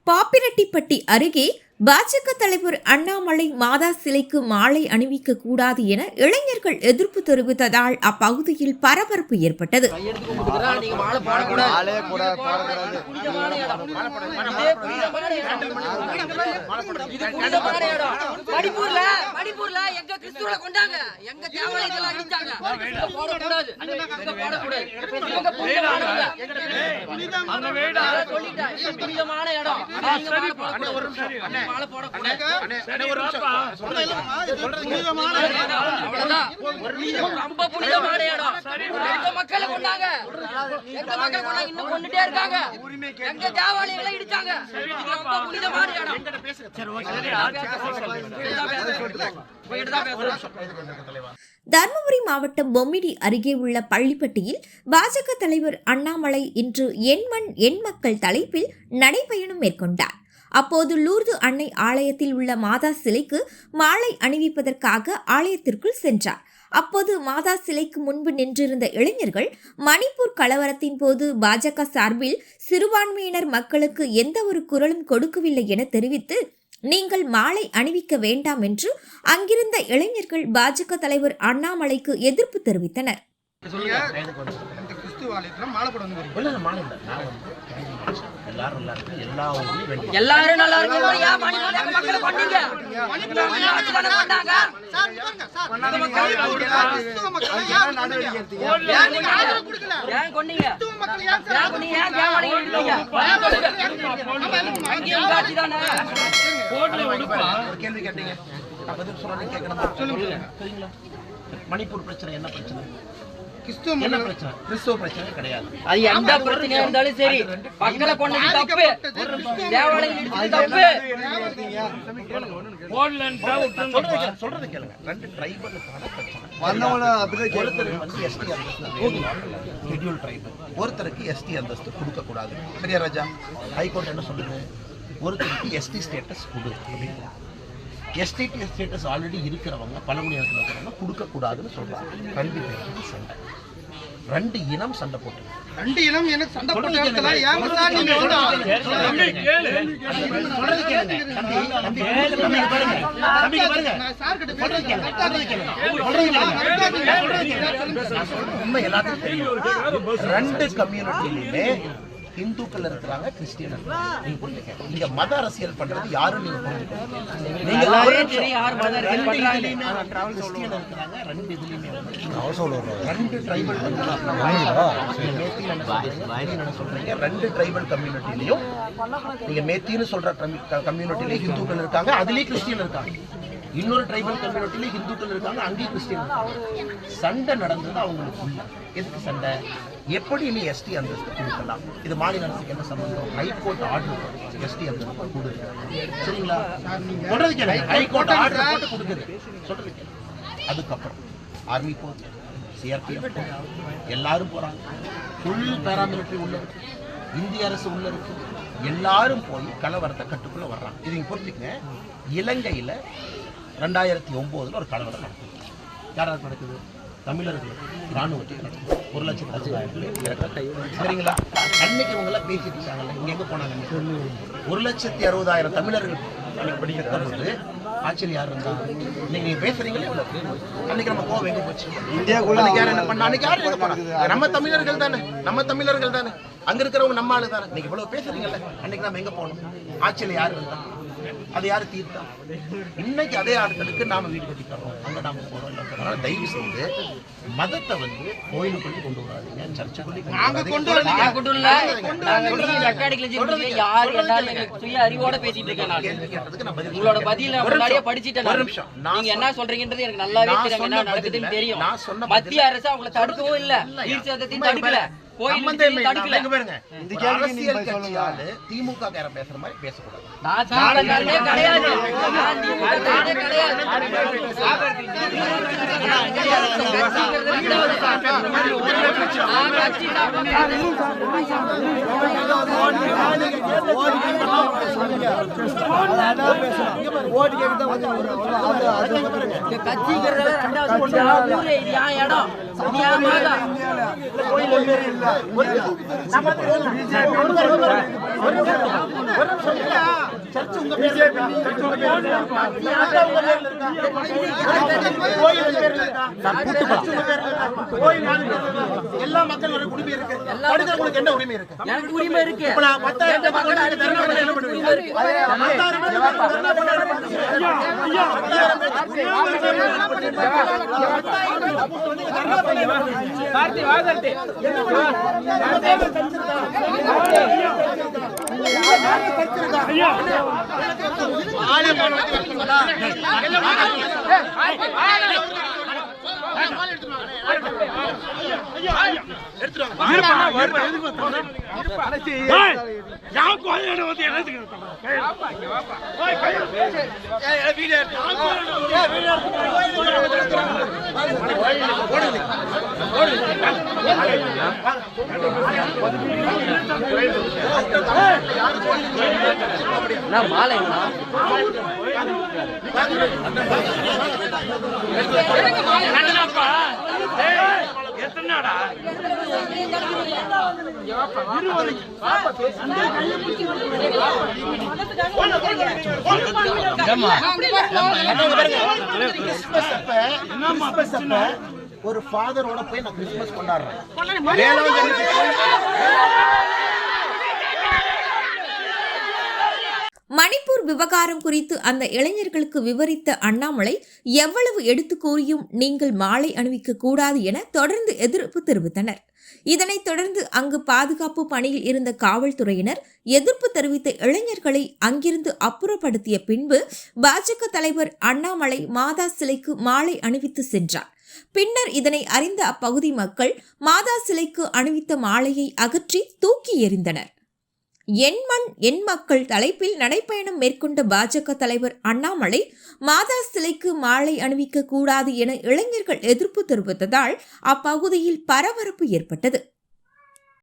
பாப்பிரெட்டிப்பட்டி அருகே பாஜக தலைவர் அண்ணாமலை மாதா சிலைக்கு மாலை அணிவிக்க கூடாது என இளைஞர்கள் எதிர்ப்பு தெரிவித்ததால் அப்பகுதியில் பரபரப்பு ஏற்பட்டது. தர்மபுரி மாவட்டம் பொம்மிடி அருகே உள்ள பள்ளிப்பட்டியில் பாஜக தலைவர் அண்ணாமலை இன்று எண் மண் எண் மக்கள் தலைப்பில் நடைபயணம் மேற்கொண்டார். அப்போது லூர்து அன்னை ஆலயத்தில் உள்ள மாதா சிலைக்கு மாலை அணிவிப்பதற்காக ஆலயத்திற்குள் சென்றார். அப்போது மாதா சிலைக்கு முன்பு நின்றிருந்த இளைஞர்கள் மணிப்பூர் கலவரத்தின் போது பாஜக சார்பில் சிறுபான்மையினர் மக்களுக்கு எந்த ஒரு குரலும் கொடுக்கவில்லை என தெரிவித்து நீங்கள் மாலை அணிவிக்க வேண்டாம் என்று அங்கிருந்த இளைஞர்கள் பாஜக தலைவர் அண்ணாமலைக்கு எதிர்ப்பு தெரிவித்தனர். எல்லாரும் நல்லா மணிப்பூர் பிரச்சனை என்ன பிரச்சனை? கிறிஸ்துவ பிரச்சனை கிடையாது. அது எந்த பிரச்சனையா இருந்தாலும் சரி, மக்களை கொண்டது தப்பு, தேவாலயம் இடிச்சது தப்பு. சொல்றது கேளுங்க. ரெண்டு ட்ரைபலுக்கான பிரச்சனை. ஒருத்தருக்கு வந்து எஸ்டி அந்தஸ்து, ஷெட்யூல் ட்ரைபல், ஒருத்தருக்கு எஸ்டி அந்தஸ்து கொடுக்க கூடாது. சரியா ராஜா? ஹைகோர்ட் என்ன சொல்லுது? ஒருத்தருக்கு எஸ்டி ஸ்டேட்டஸ் கொடு அப்படின்னு. எஸ்டி ஸ்டேட்டஸ் ஆல்ரெடி இருக்கிறவங்க பழங்குடியினத்தில் இருக்கிறவங்க கொடுக்கக்கூடாதுன்னு சொல்றாங்க. கல்வி பேருக்கு சண்டை, ரெண்டு இனம் சண்டை போட்டு, ரெண்டு இனம் எனக்கு சண்டை போட்டு உண்மை எல்லாத்துக்கும் தெரியும். ரெண்டு கம்யூனிட்டியிலுமே இந்துக்கள் இருக்கிறாங்க, கிறிஸ்டியன் இருக்கிறாங்க. நீங்க புரிஞ்சுக்க, நீங்க மத அரசியல் பண்றது யாரும் நீங்க புரிஞ்சுக்கணும். நீங்க கிறிஸ்டியன் இருக்கிறாங்க, ரெண்டு இதுலயுமே ரெண்டு ட்ரைபல் சொல்றீங்க. ரெண்டு ட்ரைபல் கம்யூனிட்டிலையும் நீங்க மேத்தின்னு சொல்ற கம்யூனிட்டிலையும் இந்துக்கள் இருக்காங்க, அதுலயும் கிறிஸ்டியன் இருக்காங்க. இன்னொரு ட்ரைபல் கம்யூனிட்டில இந்துக்கள் இருக்காங்க, அங்கேயும் கிறிஸ்டியன் இருக்காங்க. சண்டை நடந்தது அவங்களுக்குள்ள. எதுக்கு சண்டை? எப்படி நீ எஸ்டி அந்தஸ்து கொடுக்கலாம்? இது மாநில அரசுக்கு என்ன சம்பந்தம்? ஹைகோர்ட் ஆர்டர் எஸ்டி அந்தஸ்து கொடுக்குது. சரிங்களா? சொல்றது கேளுங்க. ஹைகோர்ட் ஆர்டர் போட்டு கொடுக்குது. சொல்றது கேளுங்க. அதுக்கப்புறம் ஆர்மி போகுது, சிஆர்பிஎஃப் எல்லாரும் போறாங்க. ஃபுல் பேராமிலிட்டரி உள்ள இருக்கு, இந்திய அரசு உள்ள இருக்கு. எல்லாரும் போய் கலவரத்தை கட்டுக்குள்ள வர்றாங்க. இது நீங்க புரிஞ்சுக்கங்க. இலங்கையில 2009 ஒரு கலவரம் நடக்குது. யாராவது நடக்குது? தமிழர்கள் ராணுவத்தில் நடக்குது. 1,60,000 சரிங்களா? அன்னைக்கு இவங்க பேசிட்டு இருக்காங்கல்ல, இங்க எங்க போனாங்க? 1,60,60,000 தமிழர்கள் படிக்கிறது ஆட்சியில் யார் இருந்தா? நீங்க பேசுறீங்களே, அன்னைக்கு நம்ம கோவம் எங்க போச்சு? இந்தியாவுக்குள்ள யார் என்ன பண்ணா? அன்னைக்கு யாரு என்ன பண்ணா? நம்ம தமிழர்கள் தானே, நம்ம தமிழர்கள் தானே, அங்க இருக்கிறவங்க நம்ம ஆளு தானே. நீங்க இவ்வளவு பேசுறீங்கல்ல, அன்னைக்கு நம்ம எங்க போனோம்? ஆட்சியில் யார் இருந்தா? அது யாரு தீர்த்தா? இன்னைக்கு அதே ஆட்களுக்கு நாம வீடு கட்டி தரோம், அங்க நாம போறோம். தயவு செய்து மதத்தை வந்து கோயிலுக்குள்ளே கொண்டு வராதீங்க, சர்ச்சுக்குள்ளே அறிவோட பேசிட்டு இருக்கேன். உங்களோட பதில முன்னாடியே படிச்சுட்டேன். நீங்க என்ன சொல்றீங்கன்றது எனக்கு நல்லாவே தெரியும், என்ன நடக்குதுன்னு தெரியும். மத்திய அரசு அவங்களை தடுக்கவும் இல்ல, தடுக்கல, திமுக பேசுற மாதிரி பேசக்கூடாது. கட்சி சர்ச் உங்க பேர்ல இருக்கா? மத்தா உங்க பேர்ல இருக்கா? கோயில் உங்க பேர்ல இருக்கா? சர்ச் உங்க பேர்ல இருக்கா? கோயில் யாரு பேர்ல இருக்கா? எல்லா மக்களோட உரிமை இருக்கு. அடுத்து உங்களுக்கு என்ன உரிமை இருக்கு? எனக்கு உரிமை இருக்கு. இப்ப நான் 10,000 மக்கள் தர்ணா பண்ண என்ன பண்ணுவீங்க? 10,000 பேர் தர்ணா பண்ண என்ன பண்ணுவீங்க? ஐயா 10,000 பேர் தர்ணா பண்ண என்ன பண்ணுவீங்க? கார்த்தி வா கார்த்தி. ஐயா ஆளே மாலைங்களா எத்தனாடா ஒரு ஃபாதரோட போய் நான் கிறிஸ்துமஸ் கொண்டாடுறேன். மணிப்பூர் விவகாரம் குறித்து அந்த இளைஞர்களுக்கு விவரித்த அண்ணாமலை எவ்வளவு எடுத்து கூறியும் நீங்கள் மாலை அணிவிக்க கூடாது என தொடர்ந்து எதிர்ப்பு தெரிவித்தனர். இதனைத் தொடர்ந்து அங்கு பாதுகாப்பு பணியில் இருந்த காவல்துறையினர் எதிர்ப்பு தெரிவித்த இளைஞர்களை அங்கிருந்து அப்புறப்படுத்திய பின்பு பாஜக தலைவர் அண்ணாமலை மாதா சிலைக்கு மாலை அணிவித்து சென்றார். பின்னர் இதனை அறிந்த அப்பகுதி மக்கள் மாதா சிலைக்கு அணிவித்த மாலையை அகற்றி தூக்கி எறிந்தனர். என் மண் என் மக்கள் தலைப்பில் நடைப்பயணம் மேற்கொண்ட பாஜக தலைவர் அண்ணாமலை மாதா சிலைக்கு மாலை அணிவிக்க கூடாது என இளைஞர்கள் எதிர்ப்பு தெரிவித்ததால் அப்பகுதியில் பரபரப்பு ஏற்பட்டது.